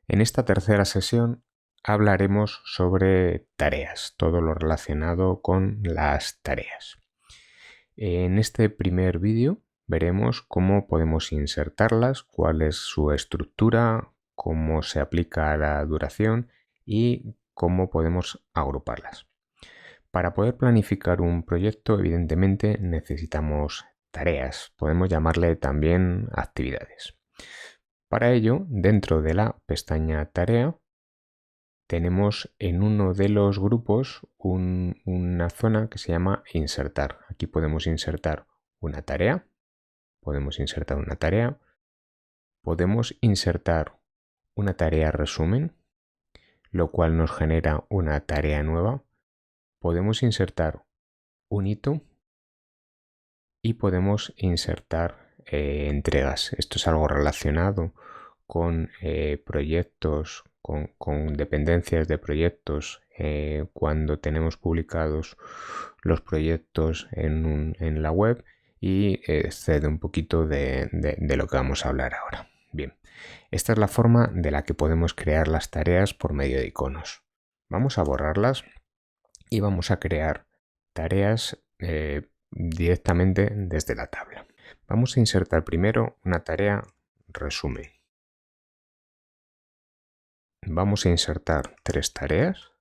En esta tercera sesión hablaremos sobre tareas, todo lo relacionado con las tareas. En este primer vídeo veremos cómo podemos insertarlas, cuál es su estructura, cómo se aplica la duración y cómo podemos agruparlas. Para poder planificar un proyecto, evidentemente necesitamos tareas, podemos llamarle también actividades. Para ello, dentro de la pestaña Tarea, tenemos en uno de los grupos una zona que se llama Insertar. Aquí podemos insertar una tarea, podemos insertar una tarea resumen, lo cual nos genera una tarea nueva. Podemos insertar un hito y podemos insertar entregas. Esto es algo relacionado con proyectos, con dependencias de proyectos. Cuando tenemos publicados los proyectos en la web y excede un poquito de lo que vamos a hablar ahora. Bien, esta es la forma de la que podemos crear las tareas por medio de iconos. Vamos a borrarlas y vamos a crear tareas directamente desde la tabla. Vamos a insertar primero una tarea resumen. Vamos a insertar 3 tareas.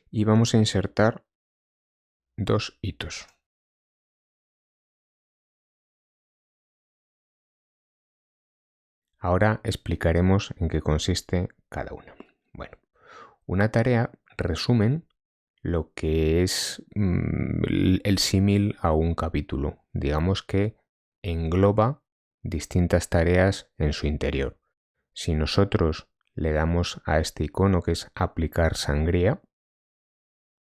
Y vamos a insertar 2 hitos. Ahora explicaremos en qué consiste cada una. Bueno, una tarea resumen lo que es el símil a un capítulo. Digamos que engloba distintas tareas en su interior. Si nosotros le damos a este icono que es aplicar sangría,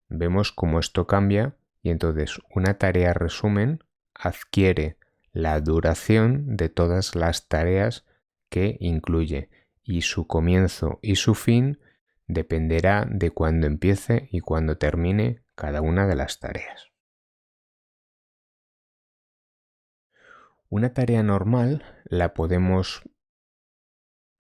vemos cómo esto cambia y entonces una tarea resumen adquiere la duración de todas las tareas que incluye y su comienzo y su fin dependerá de cuándo empiece y cuándo termine cada una de las tareas. Una tarea normal la podemos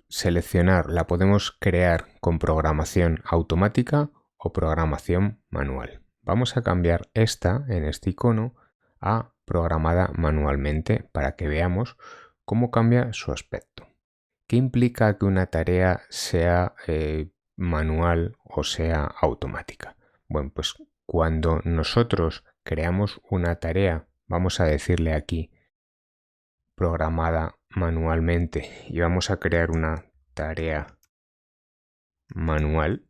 seleccionar, la podemos crear con programación automática o programación manual. Vamos a cambiar esta en este icono a programada manualmente para que veamos cómo cambia su aspecto. ¿Qué implica que una tarea sea manual o sea automática? Bueno, pues cuando nosotros creamos una tarea, vamos a decirle aquí programada manualmente y vamos a crear una tarea manual,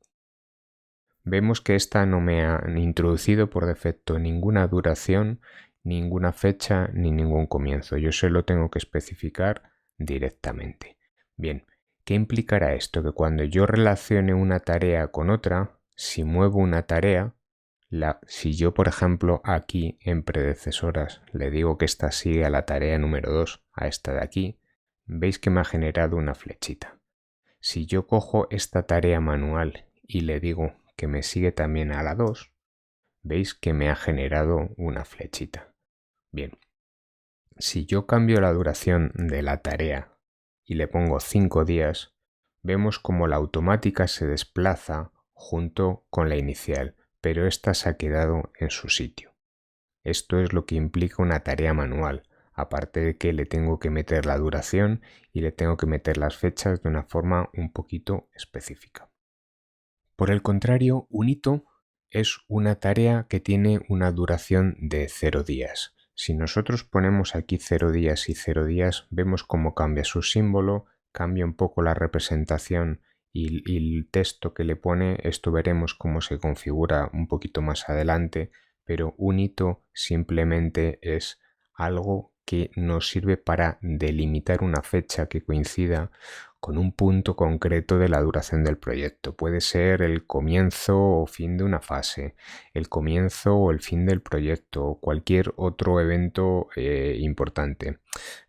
vemos que esta no me ha introducido por defecto ninguna duración, ninguna fecha ni ningún comienzo. Yo se lo tengo que especificar directamente. Bien, ¿qué implicará esto? Que cuando yo relacione una tarea con otra, si muevo una tarea, si yo, por ejemplo, aquí en predecesoras le digo que esta sigue a la tarea número 2, a esta de aquí, veis que me ha generado una flechita. Si yo cojo esta tarea manual y le digo que me sigue también a la 2, veis que me ha generado una flechita. Bien, si yo cambio la duración de la tarea y le pongo 5 días, vemos como la automática se desplaza junto con la inicial, pero esta se ha quedado en su sitio. Esto es lo que implica una tarea manual, aparte de que le tengo que meter la duración y le tengo que meter las fechas de una forma un poquito específica. Por el contrario, un hito es una tarea que tiene una duración de 0 días. Si nosotros ponemos aquí 0 días y 0 días, vemos cómo cambia su símbolo, cambia un poco la representación y el texto que le pone. Esto veremos cómo se configura un poquito más adelante, pero un hito simplemente es algo que nos sirve para delimitar una fecha que coincida con un punto concreto de la duración del proyecto. Puede ser el comienzo o fin de una fase, el comienzo o el fin del proyecto o cualquier otro evento importante.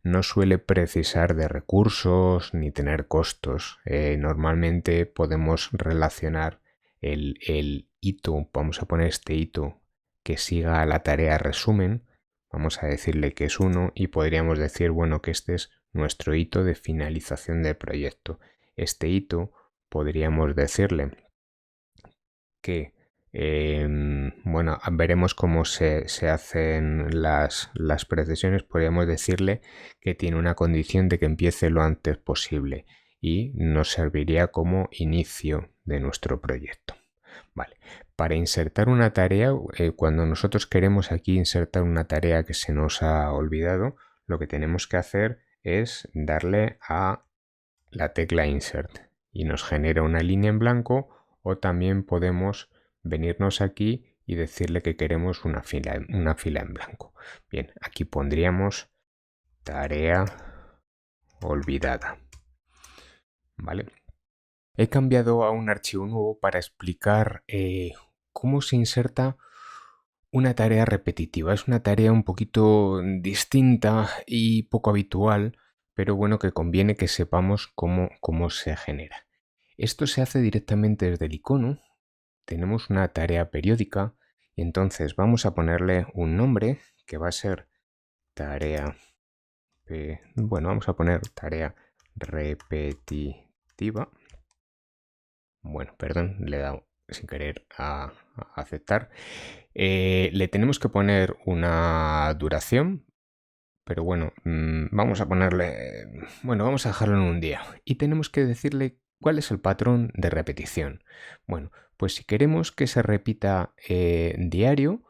No suele precisar de recursos ni tener costos. Normalmente podemos relacionar el hito, vamos a poner este hito que siga la tarea resumen. Vamos a decirle que es 1 y podríamos decir, bueno, que este es nuestro hito de finalización del proyecto. Este hito podríamos decirle que, bueno, veremos cómo se hacen las precisiones. Podríamos decirle que tiene una condición de que empiece lo antes posible y nos serviría como inicio de nuestro proyecto. Vale. Para insertar una tarea, cuando nosotros queremos aquí insertar una tarea que se nos ha olvidado, lo que tenemos que hacer es darle a la tecla Insert y nos genera una línea en blanco, o también podemos venirnos aquí y decirle que queremos una fila en blanco. Bien, aquí pondríamos tarea olvidada. ¿Vale? He cambiado a un archivo nuevo para explicar cómo se inserta una tarea repetitiva. Es una tarea un poquito distinta y poco habitual, pero bueno, que conviene que sepamos cómo se genera. Esto se hace directamente desde el icono. Tenemos una tarea periódica y entonces vamos a ponerle un nombre que va a ser tarea, bueno, vamos a poner tarea repetitiva. Bueno, perdón, le he dado sin querer a aceptar. Le tenemos que poner una duración, pero bueno, vamos a ponerle, bueno, vamos a dejarlo en un día. Y tenemos que decirle cuál es el patrón de repetición. Bueno, pues si queremos que se repita diario,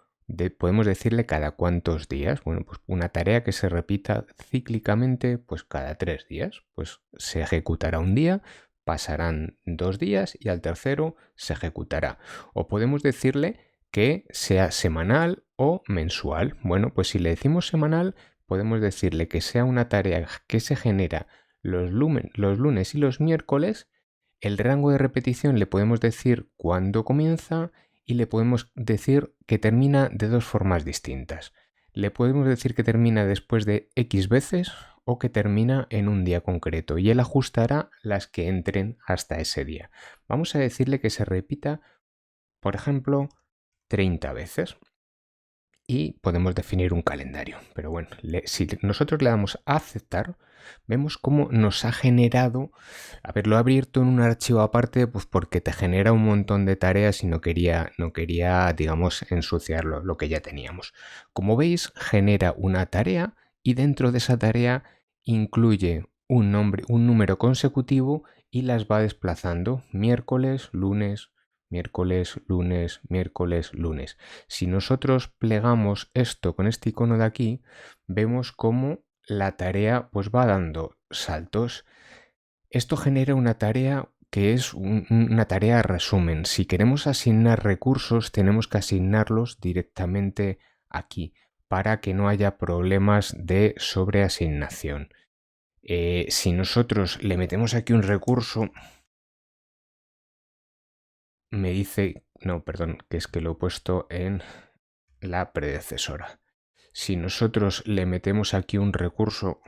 podemos decirle cada cuántos días. Bueno, pues una tarea que se repita cíclicamente, pues cada 3 días. Pues se ejecutará un día, pasarán 2 días y al tercero se ejecutará. O podemos decirle que sea semanal o mensual. Bueno, pues si le decimos semanal, podemos decirle que sea una tarea que se genera los lunes y los miércoles. El rango de repetición le podemos decir cuándo comienza y le podemos decir que termina de 2 formas distintas. Le podemos decir que termina después de X veces o que termina en un día concreto, y él ajustará las que entren hasta ese día. Vamos a decirle que se repita, por ejemplo, 30 veces. Y podemos definir un calendario. Pero bueno, si nosotros le damos a aceptar, vemos cómo nos ha generado, lo he abierto en un archivo aparte, pues porque te genera un montón de tareas y no quería digamos, ensuciar lo que ya teníamos. Como veis, genera una tarea y dentro de esa tarea incluye un número consecutivo y las va desplazando miércoles, lunes, miércoles, lunes, miércoles, lunes. Si nosotros plegamos esto con este icono de aquí, vemos cómo la tarea pues va dando saltos. Esto genera una tarea que es una tarea resumen. Si queremos asignar recursos, tenemos que asignarlos directamente aquí para que no haya problemas de sobreasignación. Si nosotros le metemos aquí un recurso, me dice, no, perdón, que es que lo he puesto en la predecesora. Si nosotros le metemos aquí un recurso,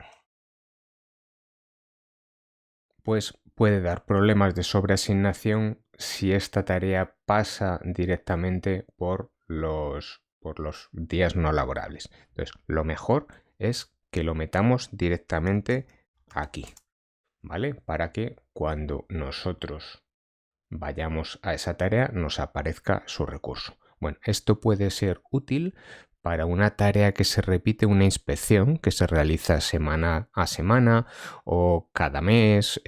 pues puede dar problemas de sobreasignación si esta tarea pasa directamente por los días no laborables. Entonces, lo mejor es que lo metamos directamente aquí, ¿vale? Para que cuando nosotros vayamos a esa tarea nos aparezca su recurso. Bueno, esto puede ser útil para una tarea que se repite, una inspección que se realiza semana a semana o cada mes.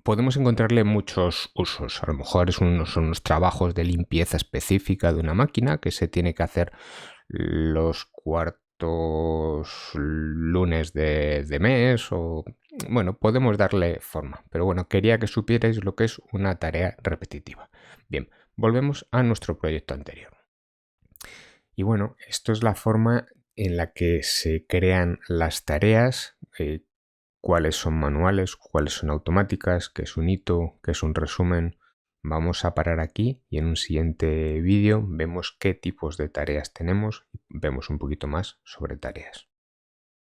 Podemos encontrarle muchos usos. A lo mejor son unos trabajos de limpieza específica de una máquina que se tiene que hacer los cuartos lunes de mes, o bueno, podemos darle forma, pero bueno, quería que supierais lo que es una tarea repetitiva. Bien, volvemos a nuestro proyecto anterior. Y bueno, esto es la forma en la que se crean las tareas, cuáles son manuales, cuáles son automáticas, qué es un hito, qué es un resumen. Vamos a parar aquí y en un siguiente vídeo vemos qué tipos de tareas tenemos y vemos un poquito más sobre tareas.